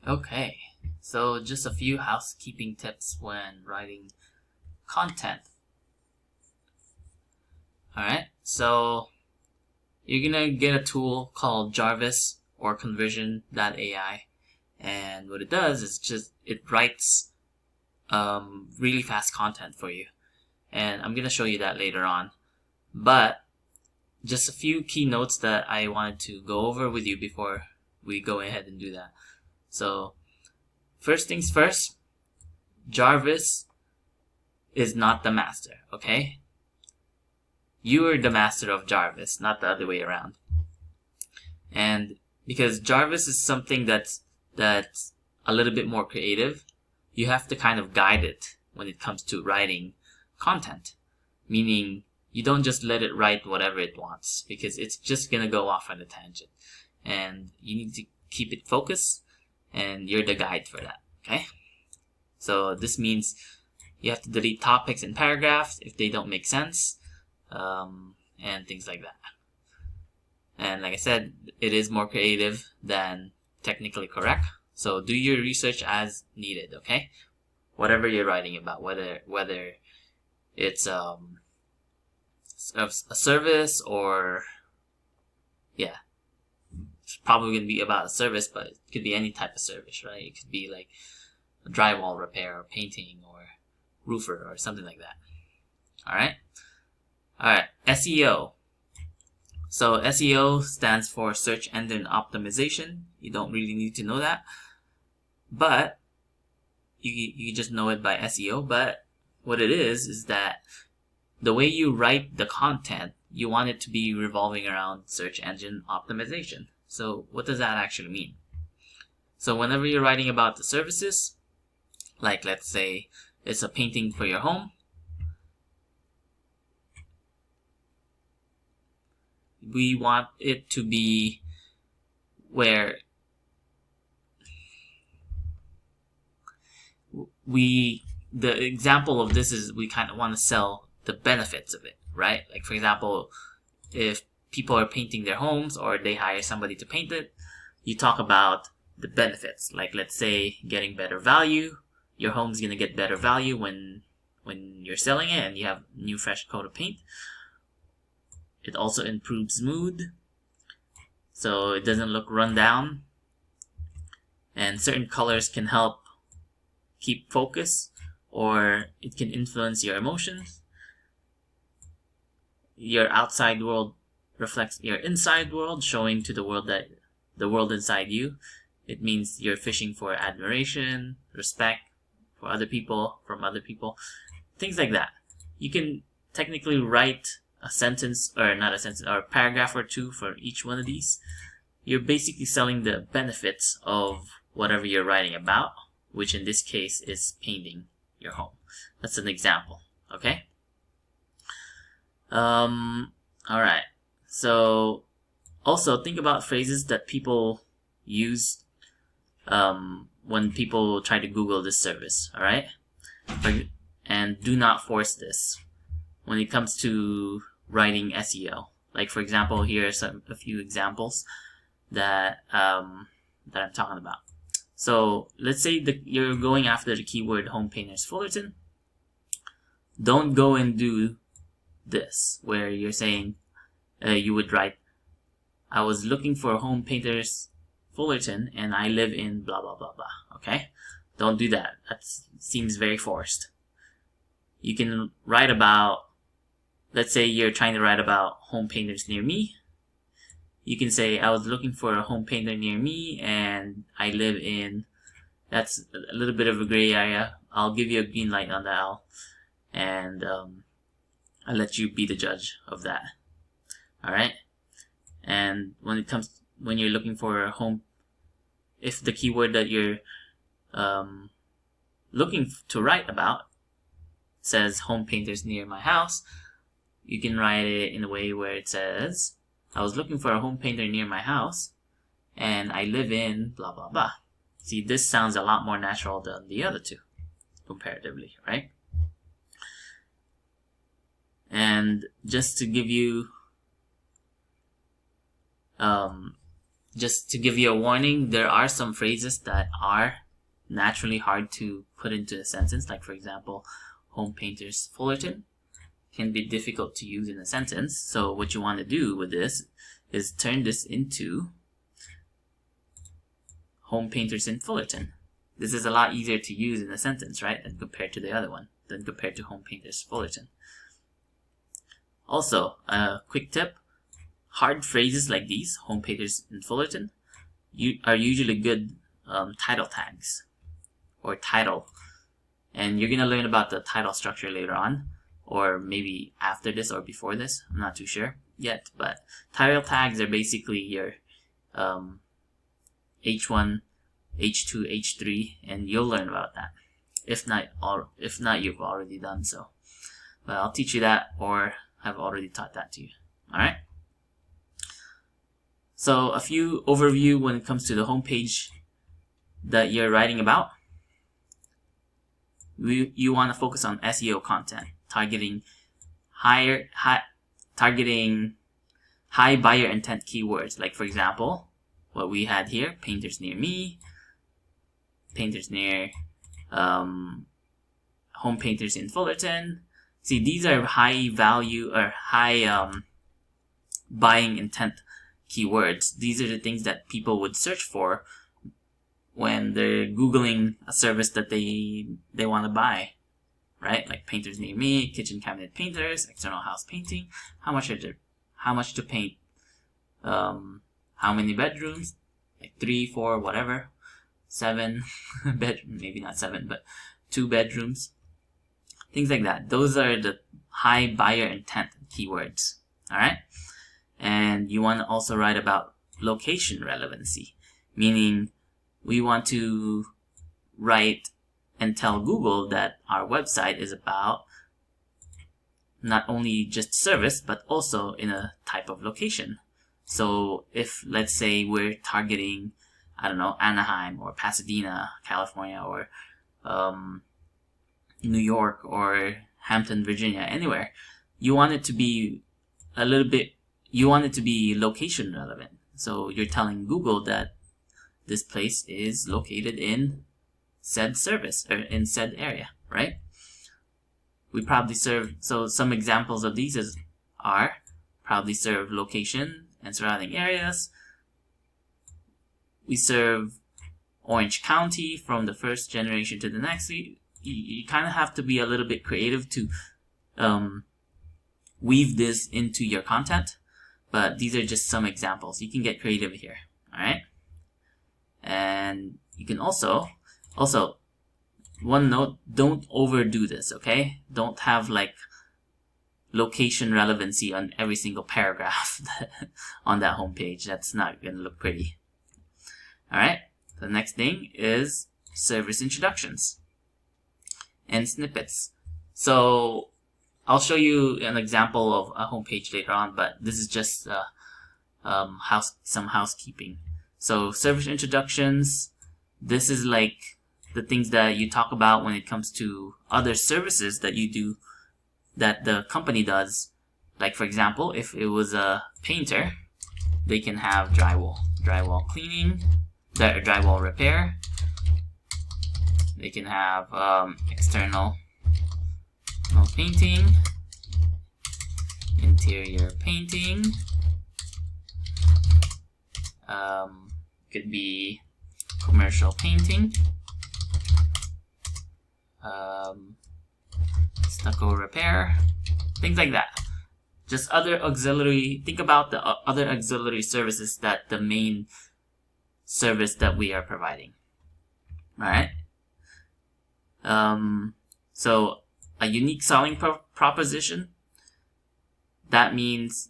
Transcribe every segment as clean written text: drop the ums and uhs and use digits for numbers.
Okay, so just a few housekeeping tips when writing content. Alright, so you're gonna get a tool called Jarvis or Conversion.ai, and what it does is it writes really fast content for you, and I'm gonna show you that later on. But just a few key notes that I wanted to go over with you before we go ahead and do that. So first things first, Jarvis is not the master, okay? You are the master of Jarvis, not the other way around. And because Jarvis is something that's a little bit more creative, you have to kind of guide it when it comes to writing content. Meaning, you don't just let it write whatever it wants, because it's just gonna go off on a tangent. And you need to keep it focused, and you're the guide for that, okay? So this means you have to delete topics and paragraphs if they don't make sense, and things like that. And like I said, it is more creative than technically correct. So do your research as needed, okay? Whatever you're writing about, whether it's a service or, yeah, it's probably going to be about a service, but it could be any type of service, right? It could be like a drywall repair or painting or roofer or something like that. Alright, SEO. So SEO stands for search engine optimization. You don't really need to know that, but you just know it by SEO. But what it is that the way you write the content, you want it to be revolving around search engine optimization. So what does that actually mean? So whenever you're writing about the services, like let's say it's a painting for your home, we want it to be where the example of this is we kind of want to sell the benefits of it, right? Like for example, if people are painting their homes or they hire somebody to paint it, you talk about the benefits. Like let's say getting better value. Your home's gonna get better value when you're selling it and you have new fresh coat of paint. It also improves mood, so it doesn't look run down. And certain colors can help keep focus, or it can influence your emotions. Your outside world reflects your inside world, showing to the world that the world inside you. It means you're fishing for admiration, respect for other people, from other people, things like that. You can technically write a sentence, or not a sentence, or a paragraph or two for each one of these. You're basically selling the benefits of whatever you're writing about, which in this case is painting your home. That's an example, okay? Alright. So, also think about phrases that people use when people try to Google this service, alright? And do not force this when it comes to writing SEO. Like for example, here are a few examples that I'm talking about. So let's say you're going after the keyword home painters Fullerton. Don't go and do this where you're saying you would write, I was looking for home painters Fullerton and I live in blah blah blah blah. Okay, don't do that. That seems very forced. You can write about, let's say you're trying to write about home painters near me. You can say, I was looking for a home painter near me and I live in, that's a little bit of a gray area. I'll give you a green light on that, and I'll let you be the judge of that. Alright? And when you're looking for a home, if the keyword that you're looking to write about says home painters near my house, you can write it in a way where it says, I was looking for a home painter near my house and I live in blah blah blah. See, this sounds a lot more natural than the other two, comparatively, right? And just to give you just to give you a warning, there are some phrases that are naturally hard to put into a sentence. Like for example, home painters Fullerton can be difficult to use in a sentence. So what you want to do with this is turn this into home painters in Fullerton. This is a lot easier to use in a sentence, right, than compared to the other one, than compared to home painters Fullerton. Also, a quick tip, hard phrases like these, home painters in Fullerton, are usually good title tags or title. And you're going to learn about the title structure later on, or maybe after this or before this. I'm not too sure yet, but title tags are basically your H1, H2, H3, and you'll learn about that. If not, you've already done so. But I'll teach you that, or have already taught that to you. Alright? So a few overview when it comes to the homepage that you're writing about. You want to focus on SEO content, targeting high buyer intent keywords. Like for example, what we had here, painters near me, painters near home painters in Fullerton. See, these are high value or high buying intent keywords. These are the things that people would search for when they're Googling a service that they want to buy, right? Like painters near me, kitchen cabinet painters, external house painting. How much to paint? How many bedrooms? Like 3, 4, whatever. 7 maybe not 7, but 2 bedrooms. Things like that. Those are the high buyer intent keywords. Alright? And you want to also write about location relevancy, meaning we want to write and tell Google that our website is about not only just service, but also in a type of location. So if, let's say, we're targeting, I don't know, Anaheim or Pasadena, California, or New York or Hampton, Virginia, anywhere, you want it to be location relevant. So you're telling Google that this place is located in said service or in said area, right? We probably serve, so some examples of these are probably serve location and surrounding areas. We serve Orange County from the first generation to the next. You kind of have to be a little bit creative to weave this into your content, but these are just some examples. You can get creative here, alright? And you can also, one note, don't overdo this, okay? Don't have like location relevancy on every single paragraph on that homepage. That's not going to look pretty. Alright, the next thing is service introductions and snippets. So I'll show you an example of a homepage later on, but this is just some housekeeping. So service introductions, this is like the things that you talk about when it comes to other services that you do, that the company does. Like for example, if it was a painter, they can have drywall cleaning, drywall repair. They can have external painting, interior painting, could be commercial painting, stucco repair, things like that. Just other auxiliary, think about the other auxiliary services that the main service that we are providing. Alright? So a unique selling proposition, that means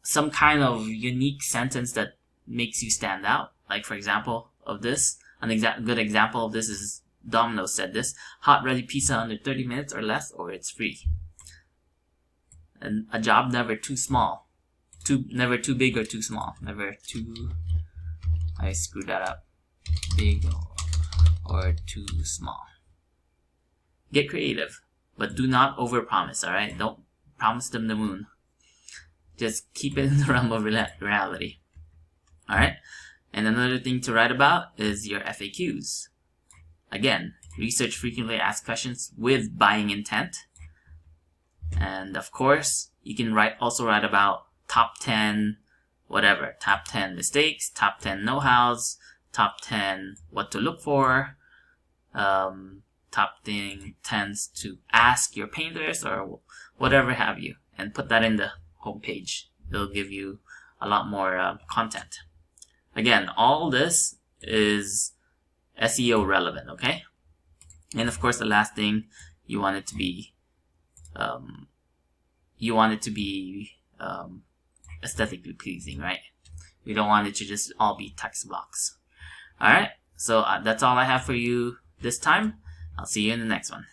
some kind of unique sentence that makes you stand out. Like for example of this, good example of this is Domino's said this: hot ready pizza under 30 minutes or less, or it's free. And a job never too small, never too big or too small, never too, I screwed that up, big or too small. Get creative, but do not overpromise. Alright, don't promise them the moon. Just keep it in the realm of reality. Alright, and another thing to write about is your FAQs. Again, research frequently asked questions with buying intent. And of course, you can also write about top 10 whatever, top 10 mistakes, top 10 know-hows, top 10 what to look for, top 10 tends to ask your painters, or whatever have you, and put that in the homepage. It'll give you a lot more content. Again, all this is SEO relevant, okay? And of course, the last thing, you want it to be aesthetically pleasing, right? We don't want it to just all be text blocks. Alright, so that's all I have for you this time. I'll see you in the next one.